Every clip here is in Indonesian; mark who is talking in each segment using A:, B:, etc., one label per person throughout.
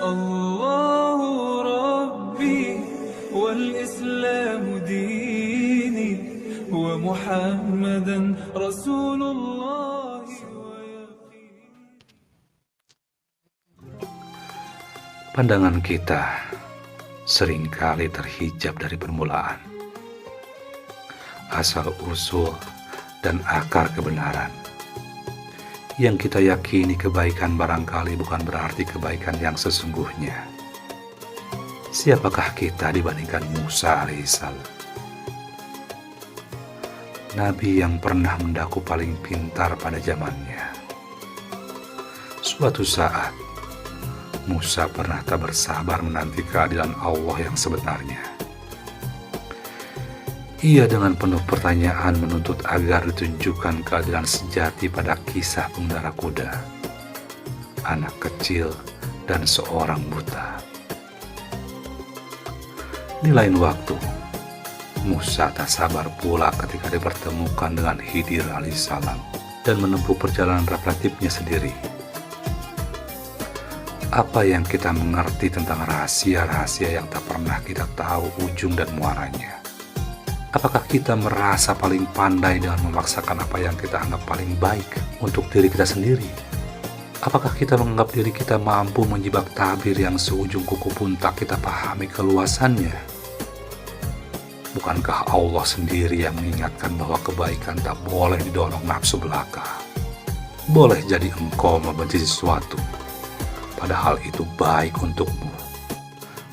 A: الله ربي والإسلام ديني ومحمدا رسول الله
B: Pandangan kita seringkali terhijab dari permulaan, asal-usul dan akar kebenaran. Yang kita yakini kebaikan barangkali bukan berarti kebaikan yang sesungguhnya. Siapakah kita dibandingkan Musa alaihissalam? Nabi yang pernah mendaku paling pintar pada zamannya. Suatu saat, Musa pernah tak bersabar menanti keadilan Allah yang sebenarnya. Ia dengan penuh pertanyaan menuntut agar ditunjukkan keadilan sejati pada kisah pengendara kuda, anak kecil, dan seorang buta. Di lain waktu, Musa tak sabar pula ketika dipertemukan dengan Khidir alaihissalam dan menempuh perjalanan reflektifnya sendiri. Apa yang kita mengerti tentang rahasia-rahasia yang tak pernah kita tahu ujung dan muaranya? Apakah kita merasa paling pandai dengan memaksakan apa yang kita anggap paling baik untuk diri kita sendiri? Apakah kita menganggap diri kita mampu menjebak tabir yang seujung kuku pun tak kita pahami keluasannya? Bukankah Allah sendiri yang mengingatkan bahwa kebaikan tak boleh didorong nafsu belaka? Boleh jadi engkau membenci sesuatu, padahal itu baik untukmu.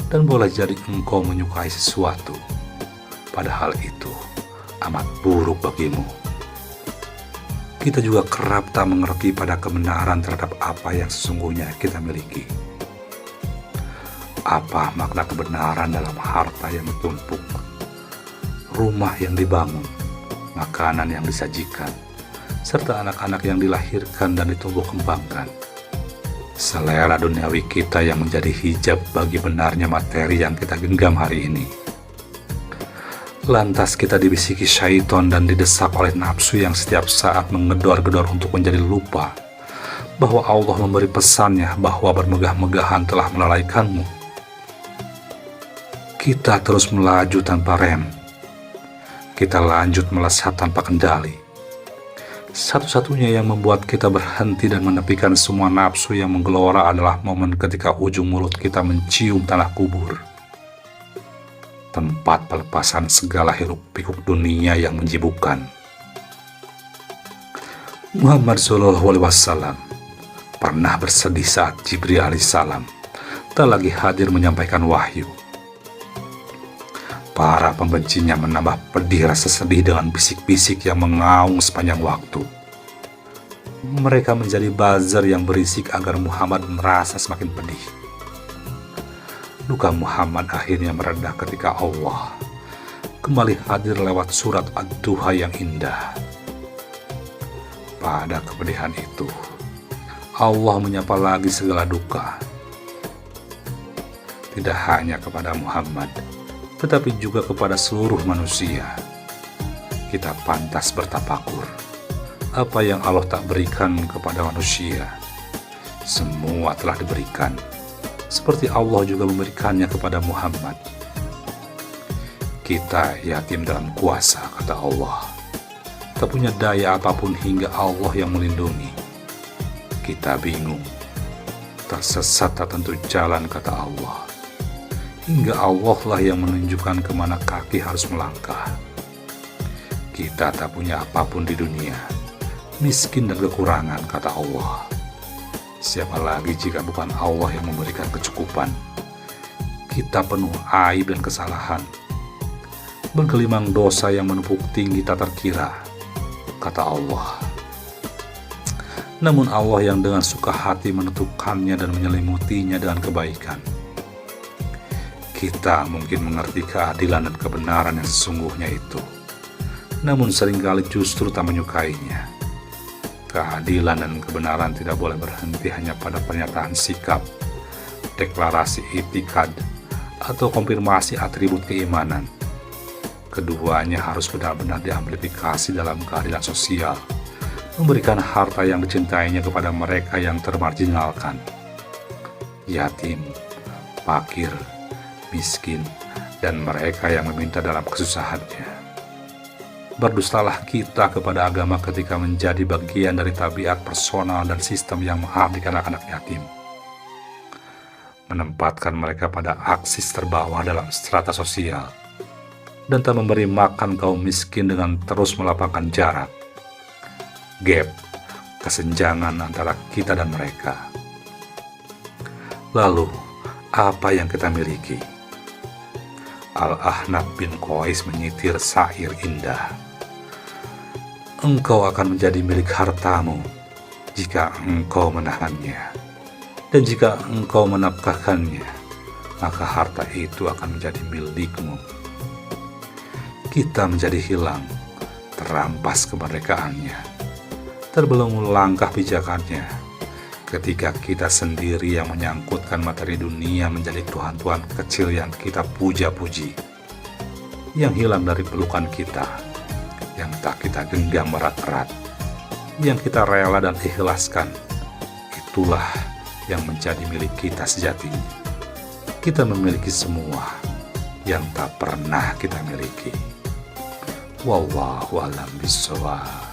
B: Dan boleh jadi engkau menyukai sesuatu, padahal itu amat buruk bagimu. Kita juga kerap tak mengerti pada kebenaran terhadap apa yang sesungguhnya kita miliki. Apa makna kebenaran dalam harta yang ditumpuk, rumah yang dibangun, makanan yang disajikan, serta anak-anak yang dilahirkan dan ditumbuh kembangkan. Selera duniawi kita yang menjadi hijab bagi benarnya materi yang kita genggam hari ini. Lantas kita dibisiki syaitan dan didesak oleh nafsu yang setiap saat mengedor-gedor untuk menjadi lupa bahwa Allah memberi pesannya bahwa bermegah-megahan telah melalaikanmu. Kita terus melaju tanpa rem. Kita lanjut melesat tanpa kendali. Satu-satunya yang membuat kita berhenti dan menepikan semua nafsu yang menggelora adalah momen ketika ujung mulut kita mencium tanah kubur, tempat pelepasan segala hiruk-pikuk dunia yang menjibukkan. Muhammad SAW pernah bersedih saat Jibril alaihissalam tak lagi hadir menyampaikan wahyu. Para pembencinya menambah pedih rasa sedih dengan bisik-bisik yang mengaung sepanjang waktu. Mereka menjadi buzzer yang berisik agar Muhammad merasa semakin pedih. Luka Muhammad akhirnya mereda ketika Allah kembali hadir lewat surat Ad-Duha yang indah. Pada kepedihan itu, Allah menyapa lagi segala duka. Tidak hanya kepada Muhammad, tetapi juga kepada seluruh manusia. Kita pantas bertafakur. Apa yang Allah tak berikan kepada manusia, semua telah diberikan, seperti Allah juga memberikannya kepada Muhammad. Kita yatim dalam kuasa, kata Allah. Tak punya daya apapun hingga Allah yang melindungi. Kita bingung, tersesat tak tentu jalan, kata Allah. Hingga Allah lah yang menunjukkan kemana kaki harus melangkah. Kita tak punya apapun di dunia, miskin dan kekurangan, kata Allah. Siapa lagi jika bukan Allah yang memberikan kecukupan? Kita penuh aib dan kesalahan, bergelimang dosa yang menumpuk tinggi tak terkira, kata Allah. Namun Allah yang dengan suka hati menutupkannya dan menyelimutinya dengan kebaikan. Kita mungkin mengerti keadilan dan kebenaran yang sesungguhnya itu, namun seringkali justru tak menyukainya. Keadilan dan kebenaran tidak boleh berhenti hanya pada pernyataan sikap, deklarasi itikad, atau konfirmasi atribut keimanan. Keduanya harus benar-benar diamplifikasi dalam keadilan sosial, memberikan harta yang dicintainya kepada mereka yang termarginalkan, yatim, fakir, miskin, dan mereka yang meminta dalam kesusahannya. Berdustalah kita kepada agama ketika menjadi bagian dari tabiat personal dan sistem yang mengabdikan anak-anak yatim, menempatkan mereka pada aksis terbawah dalam strata sosial, dan tak memberi makan kaum miskin dengan terus melapangkan jarak, gap, kesenjangan antara kita dan mereka. Lalu, apa yang kita miliki? Al-Ahnaf bin Qais menyitir syair indah. Engkau akan menjadi milik hartamu jika engkau menahannya, dan jika engkau menafkahkannya, maka harta itu akan menjadi milikmu. Kita menjadi hilang, terampas kemerdekaannya, terbelenggu langkah pijakannya, ketika kita sendiri yang menyangkutkan materi dunia menjadi tuhan-tuhan kecil yang kita puja-puji, yang hilang dari pelukan kita, yang tak kita genggam erat-erat, yang kita rela dan ikhlaskan. Itulah yang menjadi milik kita sejatinya. Kita memiliki semua yang tak pernah kita miliki. Wallahu a'lam bishawab.